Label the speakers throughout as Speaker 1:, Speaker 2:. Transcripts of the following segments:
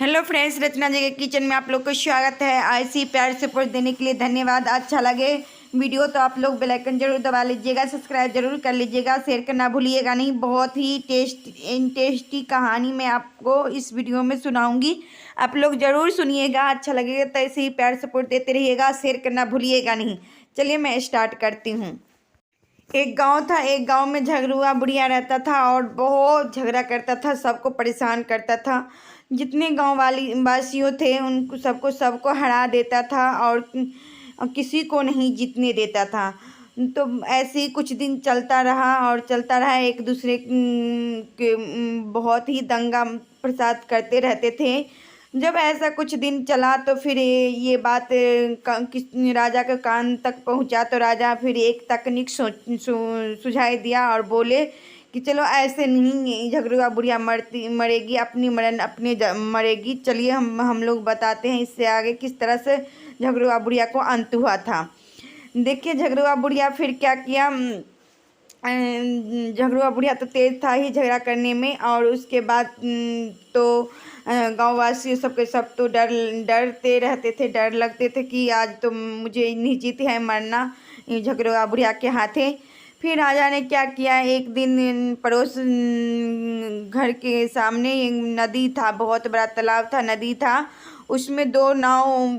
Speaker 1: Hello friends, रचना जी के kitchen में आप लोग को स्वागत है। ऐसी प्यार सपोर्ट देने के लिए धन्यवाद। अच्छा लगे वीडियो तो आप लोग बेल आइकन जरूर दबा लीजिएगा, सब्सक्राइब जरूर कर लीजिएगा, शेयर करना भूलिएगा नहीं। बहुत ही टेस्टी कहानी मैं आपको इस वीडियो में सुनाऊंगी, आप लोग ज़रूर सुनिएगा। अच्छा लगेगा तो ऐसे ही प्यार सपोर्ट देते रहिएगा, शेयर करना भूलिएगा नहीं। चलिए मैं स्टार्ट करती हूँ। एक गांव था। एक गांव में झगड़ुआ बुढ़िया रहता था और बहुत झगड़ा करता था, सबको परेशान करता था। जितने गांव वाली वासियों थे उनको सबको सबको हरा देता था और किसी को नहीं जीतने देता था। तो ऐसे ही कुछ दिन चलता रहा और चलता रहा। एक दूसरे के बहुत ही दंगा प्रसाद करते रहते थे। जब ऐसा कुछ दिन चला तो फिर ये बात राजा के कान तक पहुंचा। तो राजा फिर एक तकनीक सुझाई दिया और बोले कि चलो ऐसे नहीं, झगड़ुआ बुढ़िया मरेगी, अपनी मरण अपने मरेगी। चलिए हम लोग बताते हैं इससे आगे किस तरह से झगड़ुआ बुढ़िया को अंत हुआ था। देखिए झगड़ुआ बुढ़िया फिर क्या किया। झगड़ुआ बुढ़िया तो तेज था ही झगड़ा करने में। और उसके बाद तो गाँववासी सबके सब तो डरते रहते थे, डर लगते थे कि आज तो मुझे निश्चित है मरना झगड़ुआ बुढ़िया के हाथे। फिर राजा ने क्या किया, एक दिन पड़ोस घर के सामने एक नदी था, बहुत बड़ा तालाब था, नदी था। उसमें दो नाव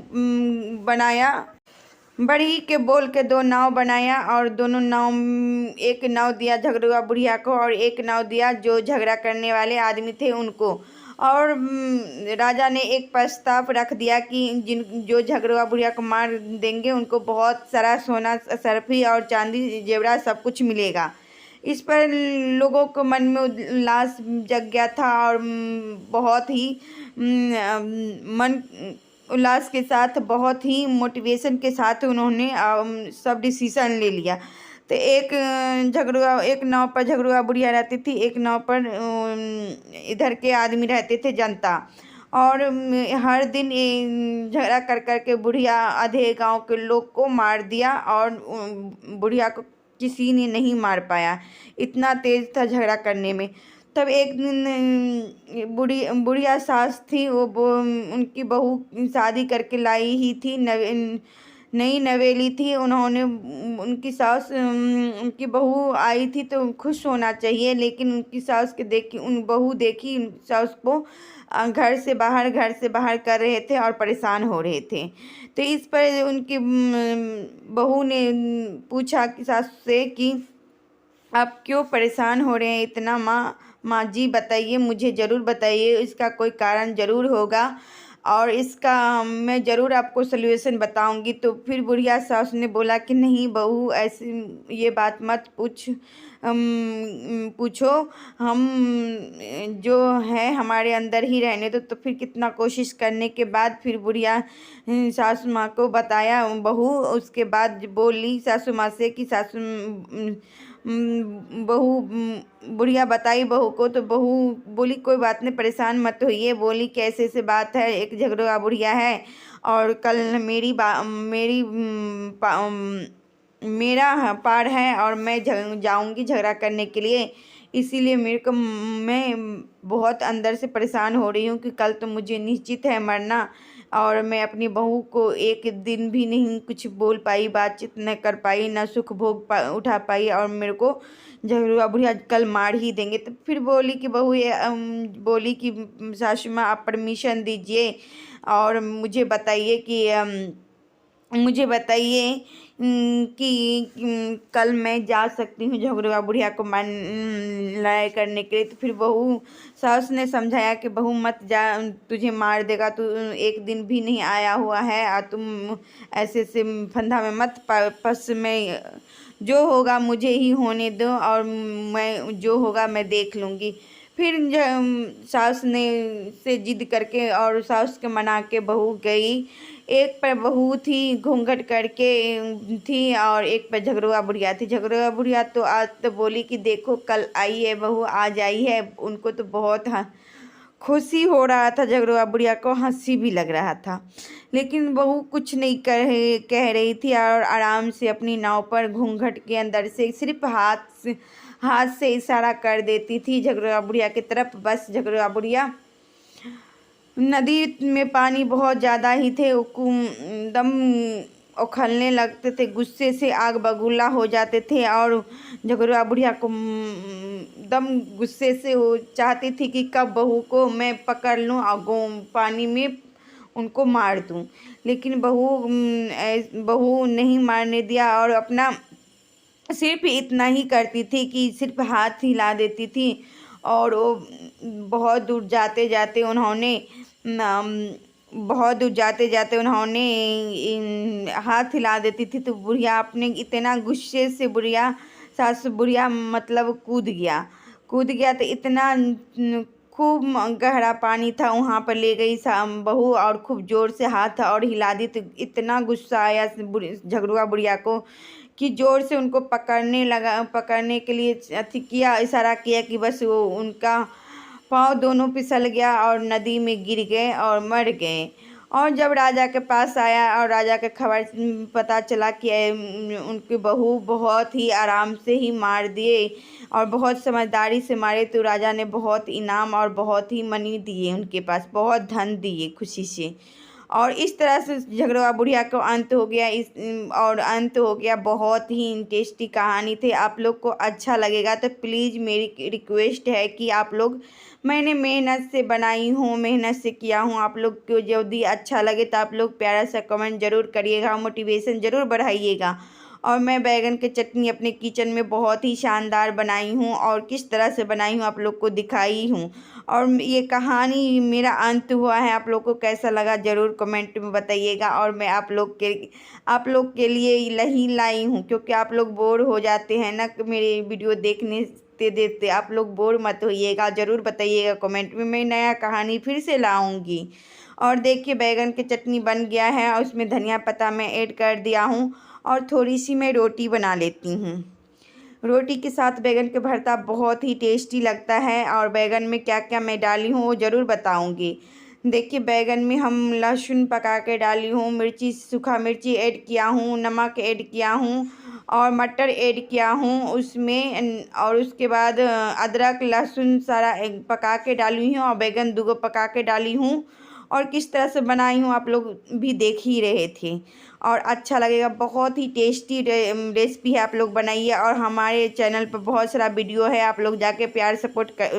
Speaker 1: बनाया, बड़ी के बोल के दो नाव बनाया। और दोनों नाव, एक नाव दिया झगड़ुआ बुढ़िया को और एक नाव दिया जो झगड़ा करने वाले आदमी थे उनको। और राजा ने एक प्रस्ताव रख दिया कि जो झगड़ुआ बुढ़िया को मार देंगे उनको बहुत सारा सोना, सरफी और चांदी, जेवरा सब कुछ मिलेगा। इस पर लोगों को मन में उल्लास जग गया था और बहुत ही मन उल्लास के साथ, बहुत ही मोटिवेशन के साथ उन्होंने सब डिसीजन ले लिया। तो एक नाव पर झगड़ुआ बुढ़िया रहती थी, एक नाव पर इधर के आदमी रहते थे, जनता। और हर दिन झगड़ा कर कर के बुढ़िया आधे गांव के लोग को मार दिया और बुढ़िया को किसी ने नहीं मार पाया, इतना तेज था झगड़ा करने में। तब एक दिन बुढ़िया सास थी, वो उनकी बहू शादी करके लाई ही थी, नई नवेली थी। उन्होंने उनकी सास उनकी बहू आई थी तो खुश होना चाहिए, लेकिन उनकी सास के देखी उन बहू देखी सास को घर से बाहर कर रहे थे और परेशान हो रहे थे। तो इस पर उनकी बहू ने पूछा कि सास से कि आप क्यों परेशान हो रहे हैं इतना। माँ जी बताइए, मुझे ज़रूर बताइए, इसका कोई कारण ज़रूर होगा और इसका मैं ज़रूर आपको सल्यूशन बताऊंगी। तो फिर बुढ़िया सास ने बोला कि नहीं बहू, ऐसी ये बात मत पूछो, हम जो है हमारे अंदर ही रहने दो। तो फिर कितना कोशिश करने के बाद फिर बुढ़िया सासू माँ को बताया बहू। उसके बाद बोली सासू माँ से कि सासू बहू बुढ़िया बताई बहू को। तो बहू बोली कोई बात नहीं, परेशान मत होइए। बोली कैसे से बात है, एक झगड़ुआ बुढ़िया है और कल मेरा पार है और मैं जाऊंगी झगड़ा करने के लिए। इसीलिए मैं बहुत अंदर से परेशान हो रही हूँ कि कल तो मुझे निश्चित है मरना। और मैं अपनी बहू को एक दिन भी नहीं कुछ बोल पाई, बातचीत न कर पाई, न सुख भोग उठा पाई और मेरे को झगड़ुआ बुढ़िया कल मार ही देंगे। तो फिर बोली कि बहू बोली कि सासू माँ आप परमिशन दीजिए और मुझे बताइए कि कल मैं जा सकती हूँ झगड़ुआ बुढ़िया को लड़ाई करने के लिए। तो फिर बहू सास ने समझाया कि बहू मत जा, तुझे मार देगा, तू एक दिन भी नहीं आया हुआ है और तुम ऐसे से फंदा में मत फंस। मैं जो होगा मुझे ही होने दो और मैं जो होगा मैं देख लूँगी। फिर सास ने से जिद करके और सास के मना के बहू गई। एक पर बहू थी घूंघट करके थी और एक पर झगड़ुआ बुढ़िया थी। झगड़ुआ बुढ़िया तो आज तो बोली कि देखो कल आई है बहू, आज आई है। उनको तो बहुत खुशी हो रहा था, झगड़ुआ बुढ़िया को हंसी भी लग रहा था। लेकिन बहू कुछ नहीं कह रही थी और आराम से अपनी नाव पर घूंघट के अंदर से सिर्फ हाथ से इशारा कर देती थी झगड़ुआ बुढ़िया की तरफ। बस झगड़ुआ बुढ़िया नदी में पानी बहुत ज़्यादा ही थे, दम उखलने लगते थे, गुस्से से आग बबूला हो जाते थे। और झगड़ुआ बुढ़िया को दम गुस्से से वो चाहती थी कि कब बहू को मैं पकड़ लूँ और पानी में उनको मार दूँ, लेकिन बहू नहीं मारने दिया और अपना सिर्फ इतना ही करती थी कि सिर्फ हाथ हिला देती थी। और वो बहुत दूर जाते जाते उन्होंने बहुत दूर जाते जाते उन्होंने हाथ हिला देती थी, तो बुढ़िया अपने इतना गुस्से से सास बुढ़िया मतलब कूद गया तो इतना खूब गहरा पानी था, वहाँ पर ले गई बहू और खूब जोर से हाथ और हिला दी, तो इतना गुस्सा आया झगड़ुआ बुढ़िया को कि जोर से उनको पकड़ने के लिए अथी किया, इशारा किया कि बस वो उनका पाँव दोनों फिसल गया और नदी में गिर गए और मर गए। और जब राजा के पास आया और राजा के खबर पता चला कि उनकी बहू बहुत ही आराम से ही मार दिए और बहुत समझदारी से मारे, तो राजा ने बहुत इनाम और बहुत ही मनी दिए, उनके पास बहुत धन दिए खुशी से। और इस तरह से झगड़ुआ बुढ़िया को अंत हो गया। अंत हो गया। बहुत ही इंटरेस्टिंग कहानी थी। आप लोग को अच्छा लगेगा तो प्लीज़ मेरी रिक्वेस्ट है कि आप लोग, मैंने मेहनत से बनाई हूँ, मेहनत से किया हूँ, आप लोग को यदि अच्छा लगे तो आप लोग प्यारा सा कमेंट ज़रूर करिएगा, मोटिवेशन ज़रूर बढ़ाइएगा। और मैं बैगन की चटनी अपने किचन में बहुत ही शानदार बनाई हूँ और किस तरह से बनाई हूँ आप लोग को दिखाई हूँ। और ये कहानी मेरा अंत हुआ है, आप लोग को कैसा लगा ज़रूर कमेंट में बताइएगा। और मैं आप लोग के लिए यही लाई हूँ, क्योंकि आप लोग बोर हो जाते हैं ना मेरे वीडियो देखने देते, आप लोग बोर मत होइएगा, ज़रूर बताइएगा कमेंट में, मैं नया कहानी फिर से लाऊंगी। और देखिए बैगन की चटनी बन गया है और उसमें धनिया पत्ता मैं ऐड कर दिया हूँ और थोड़ी सी मैं रोटी बना लेती हूँ। रोटी के साथ बैगन के भरता बहुत ही टेस्टी लगता है। और बैगन में क्या क्या मैं डाली हूँ वो ज़रूर बताऊँगी। देखिए बैगन में हम लहसुन पका के डाली हूँ, सूखा मिर्ची ऐड किया हूँ, नमक ऐड किया हूँ और मटर ऐड किया हूँ उसमें। और उसके बाद अदरक लहसुन सारा पका के डाली हूँ और बैगन 2 पका के डाली हूँ। और किस तरह से बनाई हूँ आप लोग भी देख ही रहे थे। और अच्छा लगेगा, बहुत ही टेस्टी रेसिपी है, आप लोग बनाइए। और हमारे चैनल पर बहुत सारा वीडियो है, आप लोग जाके प्यार सपोर्ट कर